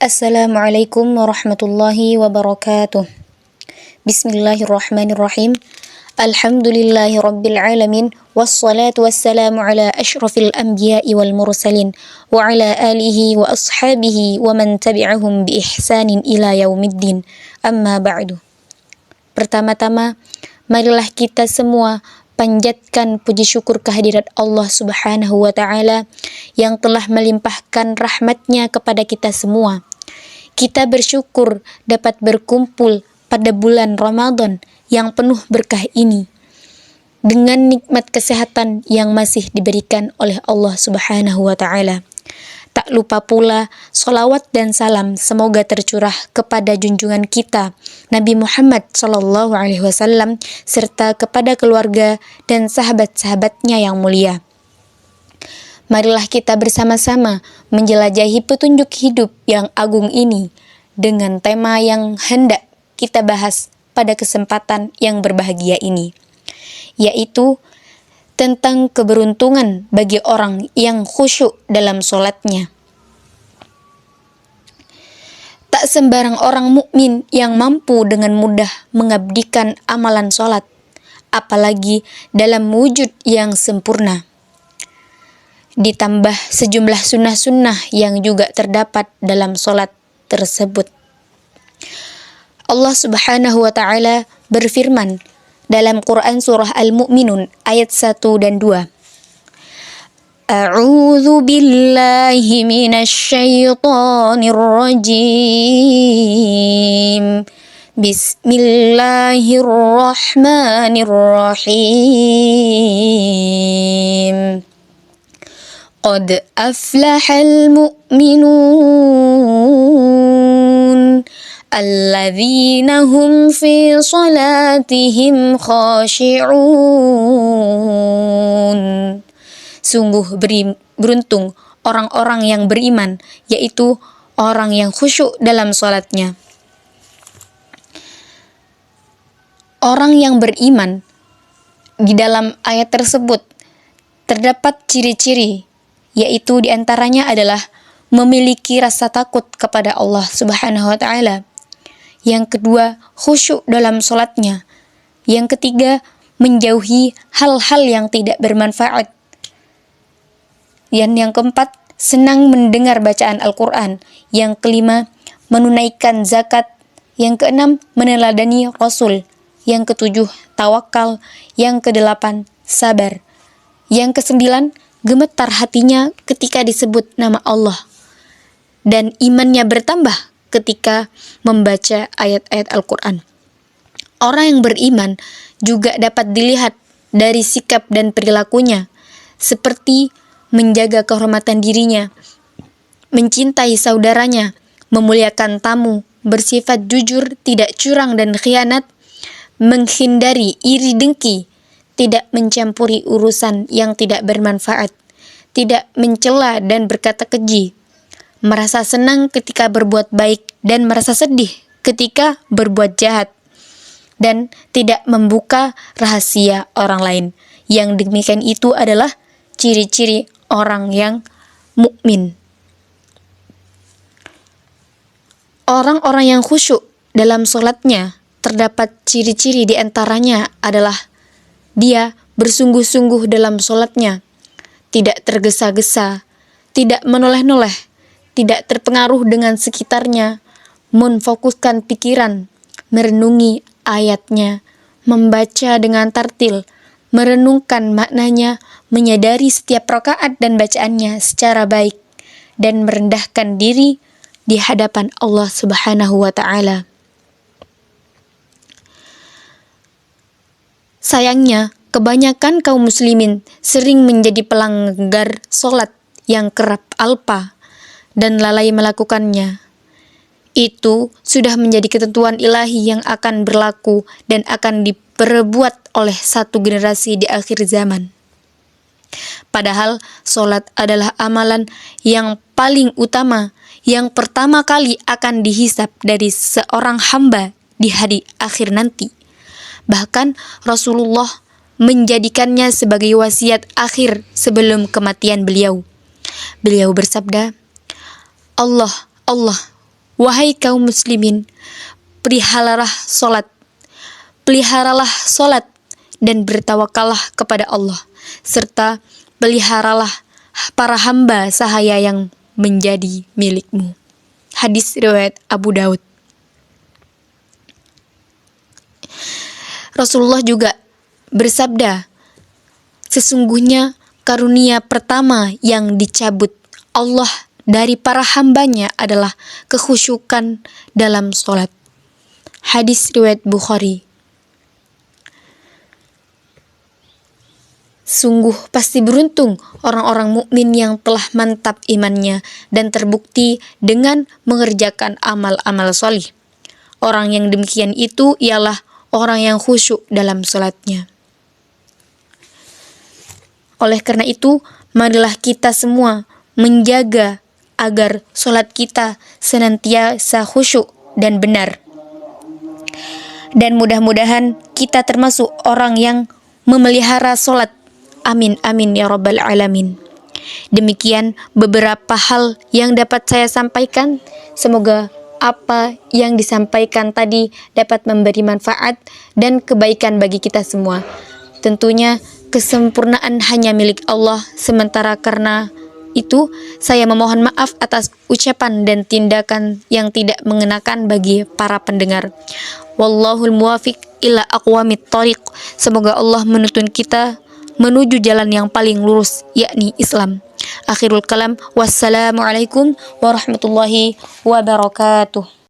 Assalamualaikum warahmatullahi wabarakatuh. Bismillahirrahmanirrahim. Alhamdulillahi rabbil alamin. Wassalatu wassalamu ala ashrafil anbiya'i wal mursalin. Wa ala alihi wa ashabihi wa man tabi'ahum bi ihsanin ila yaumiddin. Amma ba'du. Pertama-tama, marilah kita semua panjatkan puji syukur kehadirat Allah Subhanahu wa Ta'ala yang telah melimpahkan rahmatnya kepada kita semua. Kita bersyukur dapat berkumpul pada bulan Ramadan yang penuh berkah ini dengan nikmat kesehatan yang masih diberikan oleh Allah Subhanahu wa Ta'ala. Tak lupa pula sholawat dan salam semoga tercurah kepada junjungan kita Nabi Muhammad SAW serta kepada keluarga dan sahabat-sahabatnya yang mulia. Marilah kita bersama-sama menjelajahi petunjuk hidup yang agung ini dengan tema yang hendak kita bahas pada kesempatan yang berbahagia ini, yaitu tentang keberuntungan bagi orang yang khusyuk dalam sholatnya. Tak sembarang orang mukmin yang mampu dengan mudah mengabdikan amalan sholat, apalagi dalam wujud yang sempurna. Ditambah sejumlah sunnah-sunnah yang juga terdapat dalam sholat tersebut. Allah Subhanahu wa Ta'ala berfirman dalam Quran surah Al-Mu'minun ayat 1 dan 2. A'udzu billahi minasy syaithanir rajim. Bismillahirrahmanirrahim. Qad aflahal mu'minun alladzina hum fi salatihim khashi'un. Sungguh beruntung orang-orang yang beriman, yaitu orang yang khusyuk dalam salatnya. Orang yang beriman, di dalam ayat tersebut terdapat ciri-ciri, yaitu diantaranya adalah memiliki rasa takut kepada Allah Subhanahu wa Ta'ala. Yang kedua, khusyuk dalam sholatnya. Yang ketiga, menjauhi hal-hal yang tidak bermanfaat. Dan yang keempat, senang mendengar bacaan Al-Quran. Yang kelima, menunaikan zakat. Yang keenam, meneladani Rasul. Yang ketujuh, tawakal. Yang kedelapan, sabar. Yang kesembilan, gemetar hatinya ketika disebut nama Allah. Dan imannya bertambah ketika membaca ayat-ayat Al-Quran. Orang yang beriman juga dapat dilihat dari sikap dan perilakunya, seperti menjaga kehormatan dirinya, mencintai saudaranya, memuliakan tamu, bersifat jujur, tidak curang dan khianat, menghindari iri dengki, tidak mencampuri urusan yang tidak bermanfaat, tidak mencela dan berkata keji, merasa senang ketika berbuat baik dan merasa sedih ketika berbuat jahat, dan tidak membuka rahasia orang lain. Yang demikian itu adalah ciri-ciri orang yang mukmin. Orang-orang yang khusyuk dalam sholatnya terdapat ciri-ciri diantaranya adalah dia bersungguh-sungguh dalam sholatnya, tidak tergesa-gesa, tidak menoleh-noleh, tidak terpengaruh dengan sekitarnya, memfokuskan pikiran, merenungi ayatnya, membaca dengan tartil, merenungkan maknanya, menyadari setiap rakaat dan bacaannya secara baik, dan merendahkan diri di hadapan Allah Subhanahu wa Ta'ala. Sayangnya, kebanyakan kaum muslimin sering menjadi pelanggar sholat yang kerap alpa dan lalai melakukannya. Itu sudah menjadi ketentuan ilahi yang akan berlaku dan akan diperbuat oleh satu generasi di akhir zaman. Padahal sholat adalah amalan yang paling utama, yang pertama kali akan dihisab dari seorang hamba di hari akhir nanti. Bahkan Rasulullah menjadikannya sebagai wasiat akhir sebelum kematian beliau. Beliau bersabda, Allah Wahai kaum muslimin, peliharalah solat dan bertawakallah kepada Allah, serta peliharalah para hamba sahaya yang menjadi milikmu. Hadis riwayat Abu Daud. Rasulullah juga bersabda, sesungguhnya karunia pertama yang dicabut Allah dari para hambanya adalah kekhusyukan dalam solat. Hadis riwayat Bukhari. Sungguh pasti beruntung orang-orang mukmin yang telah mantap imannya dan terbukti dengan mengerjakan amal-amal solih. Orang yang demikian itu ialah orang yang khusyuk dalam salatnya. Oleh karena itu, marilah kita semua menjaga agar salat kita senantiasa khusyuk dan benar. Dan mudah-mudahan kita termasuk orang yang memelihara salat. Amin, amin, ya Rabbal Alamin. Demikian beberapa hal yang dapat saya sampaikan. Semoga apa yang disampaikan tadi dapat memberi manfaat dan kebaikan bagi kita semua. Tentunya kesempurnaan hanya milik Allah. Sementara karena itu, saya memohon maaf atas ucapan dan tindakan yang tidak mengenakan bagi para pendengar. Wallahul muwafiq ila aqwamit thoriq. Semoga Allah menuntun kita menuju jalan yang paling lurus, yakni Islam. Akhirul kalam, wassalamualaikum warahmatullahi wabarakatuh.